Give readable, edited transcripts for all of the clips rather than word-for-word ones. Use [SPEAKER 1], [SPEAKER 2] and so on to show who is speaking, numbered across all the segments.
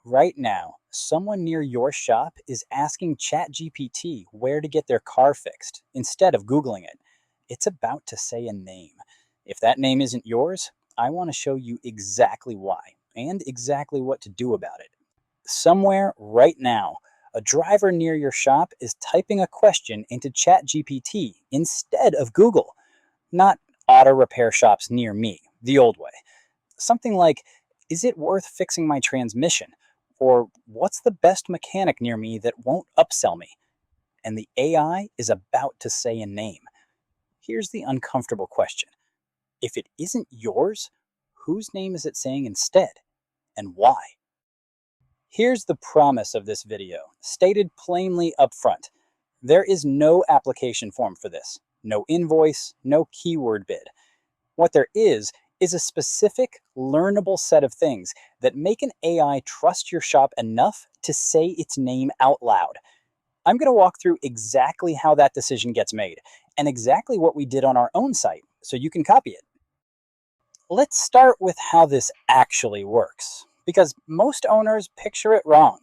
[SPEAKER 1] Right now, someone near your shop is asking ChatGPT where to get their car fixed instead of Googling it. It's about to say a name. If that name isn't yours, I want to show you exactly why and exactly what to do about it. Somewhere right now, a driver near your shop is typing a question into ChatGPT instead of Google, not auto repair shops near me, the old way. Something like, is it worth fixing my transmission? Or what's the best mechanic near me that won't upsell me? And the AI is about to say a name. Here's the uncomfortable question. If it isn't yours, whose name is it saying instead? And why? Here's the promise of this video, stated plainly up front. There is no application form for this. No invoice, no keyword bid. What there is a specific, learnable set of things that make an AI trust your shop enough to say its name out loud. I'm going to walk through exactly how that decision gets made and exactly what we did on our own site so you can copy it. Let's start with how this actually works, because most owners picture it wrong.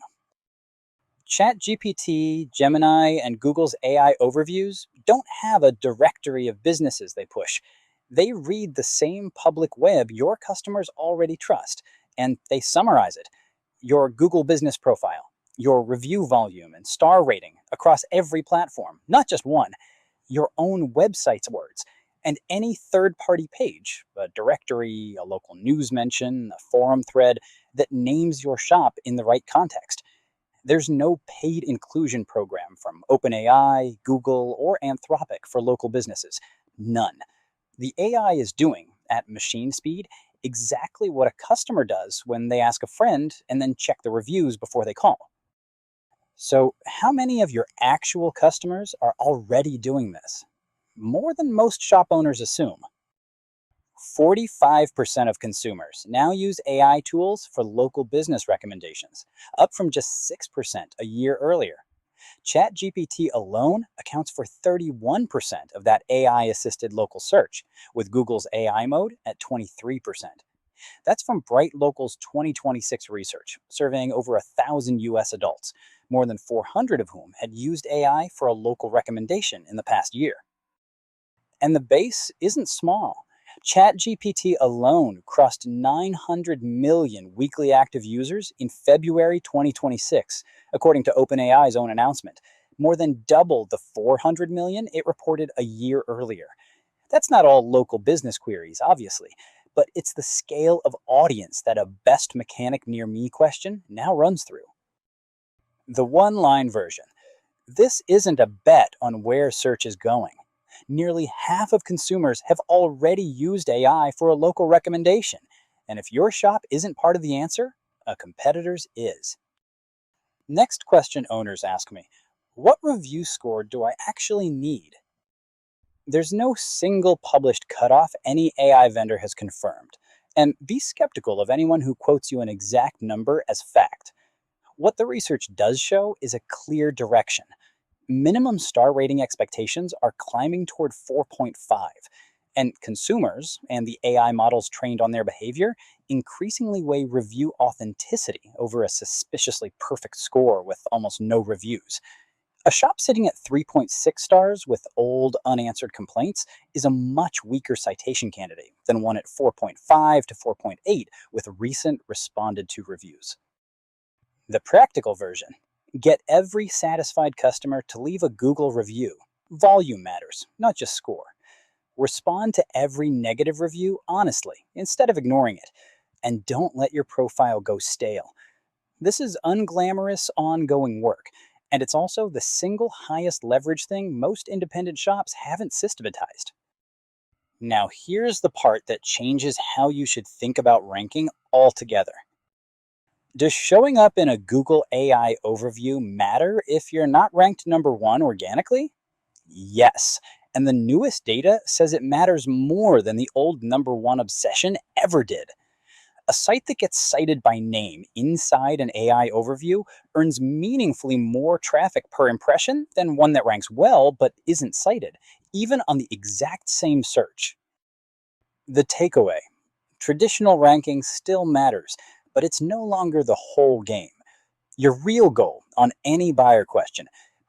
[SPEAKER 1] ChatGPT, Gemini, and Google's AI overviews don't have a directory of businesses they push. They read the same public web your customers already trust, and they summarize it. Your Google business profile, your review volume and star rating across every platform, not just one, your own website's words, and any third-party page, a directory, a local news mention, a forum thread that names your shop in the right context. There's no paid inclusion program from OpenAI, Google, or Anthropic for local businesses. None. The AI is doing, at machine speed, exactly what a customer does when they ask a friend and then check the reviews before they call. So, how many of your actual customers are already doing this? More than most shop owners assume. 45% of consumers now use AI tools for local business recommendations, up from just 6% a year earlier. ChatGPT alone accounts for 31% of that AI-assisted local search, with Google's AI mode at 23%. That's from BrightLocal's 2026 research, surveying over 1,000 US adults, more than 400 of whom had used AI for a local recommendation in the past year. And the base isn't small. ChatGPT alone crossed 900 million weekly active users in February 2026, according to OpenAI's own announcement, more than double the 400 million it reported a year earlier. That's not all local business queries, obviously, but it's the scale of audience that a best mechanic near me question now runs through. The one-line version. This isn't a bet on where search is going. Nearly half of consumers have already used AI for a local recommendation. And if your shop isn't part of the answer, a competitor's is. Next question owners ask me, what review score do I actually need? There's no single published cutoff any AI vendor has confirmed. And be skeptical of anyone who quotes you an exact number as fact. What the research does show is a clear direction. Minimum star rating expectations are climbing toward 4.5, and consumers and the AI models trained on their behavior increasingly weigh review authenticity over a suspiciously perfect score with almost no reviews. A shop sitting at 3.6 stars with old, unanswered complaints is a much weaker citation candidate than one at 4.5 to 4.8 with recent responded to reviews. The practical version. Get every satisfied customer to leave a Google review. Volume matters, not just score. Respond to every negative review honestly, instead of ignoring it. And don't let your profile go stale. This is unglamorous, ongoing work, and it's also the single highest leverage thing most independent shops haven't systematized. Now here's the part that changes how you should think about ranking altogether. Does showing up in a Google AI overview matter if you're not ranked number 1 organically? Yes, and the newest data says it matters more than the old number 1 obsession ever did. A site that gets cited by name inside an AI overview earns meaningfully more traffic per impression than one that ranks well but isn't cited, even on the exact same search. The takeaway. Traditional ranking still matters, but it's no longer the whole game. Your real goal on any buyer question,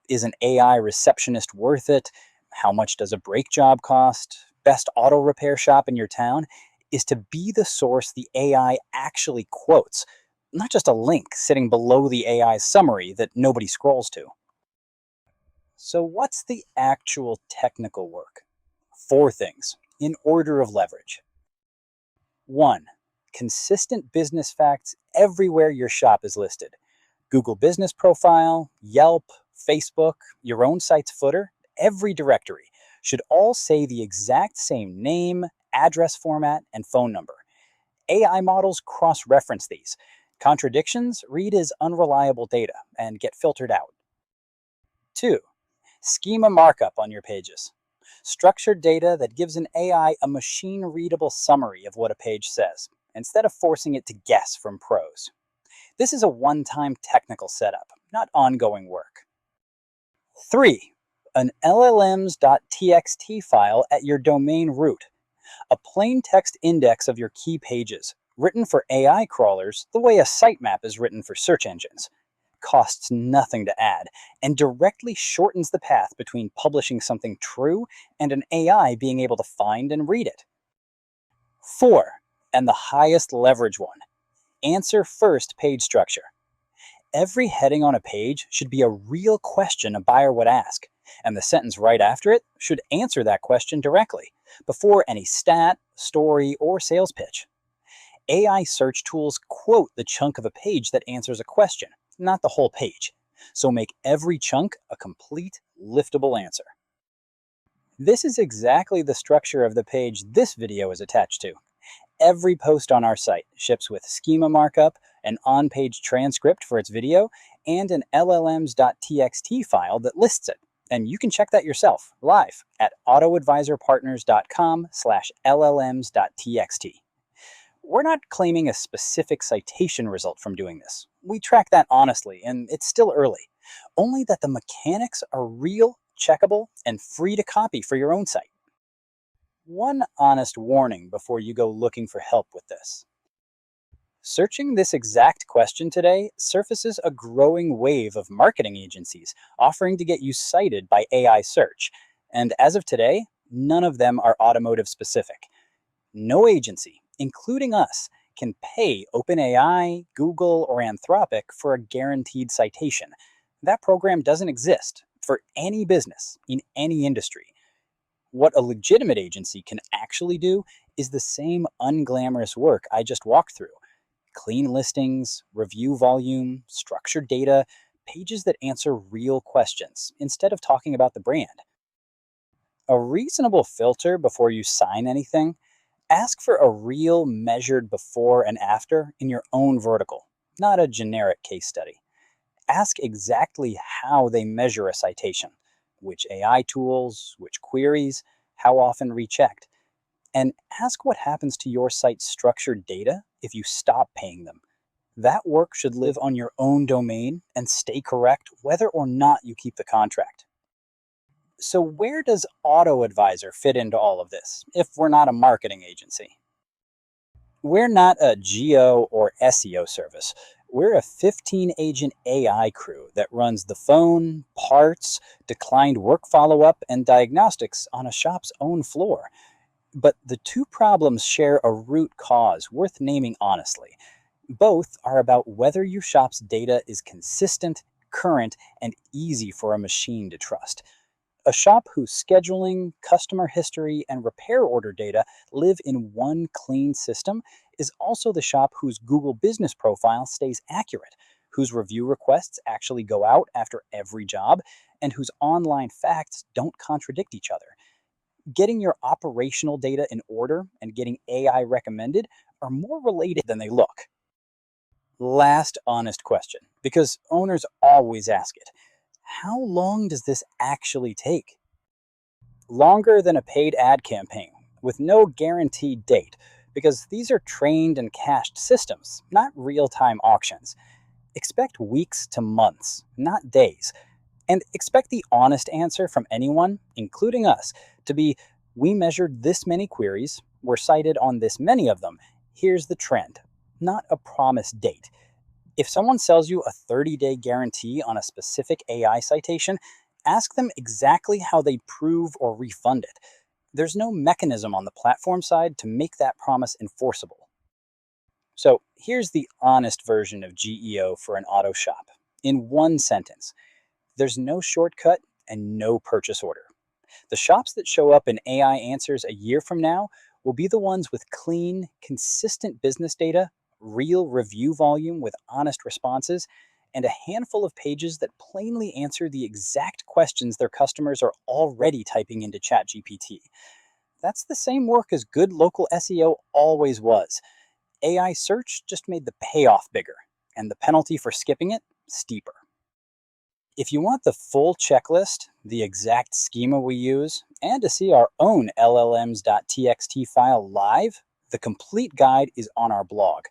[SPEAKER 1] is an AI receptionist worth it? How much does a brake job cost? Best auto repair shop in your town? Is to be the source the AI actually quotes, not just a link sitting below the AI's summary that nobody scrolls to. So, what's the actual technical work? Four things, in order of leverage. 1. Consistent business facts everywhere your shop is listed. Google Business Profile, Yelp, Facebook, your own site's footer, every directory should all say the exact same name, address format, and phone number. AI models cross reference these. Contradictions read as unreliable data and get filtered out. 2. Schema markup on your pages. Structured data that gives an AI a machine readable summary of what a page says, instead of forcing it to guess from prose. This is a one-time technical setup, not ongoing work. 3. An llms.txt file at your domain root. A plain text index of your key pages, written for AI crawlers the way a sitemap is written for search engines. Costs nothing to add, and directly shortens the path between publishing something true and an AI being able to find and read it. 4. And the highest leverage one. Answer first page structure. Every heading on a page should be a real question a buyer would ask, and the sentence right after it should answer that question directly, before any stat, story, or sales pitch. AI search tools quote the chunk of a page that answers a question, not the whole page. So make every chunk a complete, liftable answer. This is exactly the structure of the page this video is attached to. Every post on our site ships with schema markup, an on-page transcript for its video, and an llms.txt file that lists it. And you can check that yourself, live, at autoadvisorpartners.com/llms.txt. We're not claiming a specific citation result from doing this. We track that honestly, and it's still early. Only that the mechanics are real, checkable, and free to copy for your own site. One honest warning before you go looking for help with this. Searching this exact question today surfaces a growing wave of marketing agencies offering to get you cited by AI search. And as of today, none of them are automotive specific. No agency, including us, can pay OpenAI, Google, or Anthropic for a guaranteed citation. That program doesn't exist for any business in any industry. What a legitimate agency can actually do is the same unglamorous work I just walked through. Clean listings, review volume, structured data, pages that answer real questions instead of talking about the brand. A reasonable filter before you sign anything: ask for a real measured before and after in your own vertical, not a generic case study. Ask exactly how they measure a citation, which AI tools, which queries, how often rechecked, and ask what happens to your site's structured data if you stop paying them. That work should live on your own domain and stay correct whether or not you keep the contract. So, where does AutoAdvisor fit into all of this if we're not a marketing agency? We're not a geo or SEO service. We're a 15-agent AI crew that runs the phone, parts, declined work follow-up, and diagnostics on a shop's own floor. But the two problems share a root cause worth naming honestly. Both are about whether your shop's data is consistent, current, and easy for a machine to trust. A shop whose scheduling, customer history, and repair order data live in one clean system is also the shop whose Google Business Profile stays accurate, whose review requests actually go out after every job, and whose online facts don't contradict each other. Getting your operational data in order and getting AI recommended are more related than they look. Last honest question, because owners always ask it: how long does this actually take? Longer than a paid ad campaign, with no guaranteed date, because these are trained and cached systems, not real-time auctions. Expect weeks to months, not days. And expect the honest answer from anyone, including us, to be: we measured this many queries, were cited on this many of them, here's the trend. not a promised date. If someone sells you a 30-day guarantee on a specific AI citation, ask them exactly how they prove or refund it. There's no mechanism on the platform side to make that promise enforceable. So here's the honest version of GEO for an auto shop. In one sentence, there's no shortcut and no purchase order. The shops that show up in AI answers a year from now will be the ones with clean, consistent business data, real review volume with honest responses, and a handful of pages that plainly answer the exact questions their customers are already typing into ChatGPT. That's the same work as good local SEO always was. AI search just made the payoff bigger, and the penalty for skipping it steeper. If you want the full checklist, the exact schema we use, and to see our own llms.txt file live, the complete guide is on our blog.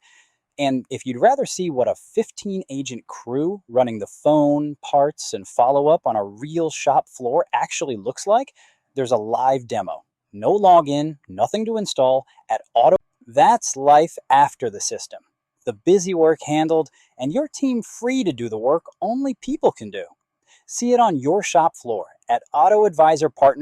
[SPEAKER 1] And if you'd rather see what a 15-agent crew running the phone, parts, and follow-up on a real shop floor actually looks like, there's a live demo. No login, nothing to install, at auto. That's life after the system. The busy work handled, and your team free to do the work only people can do. See it on your shop floor at Auto Advisor Partners.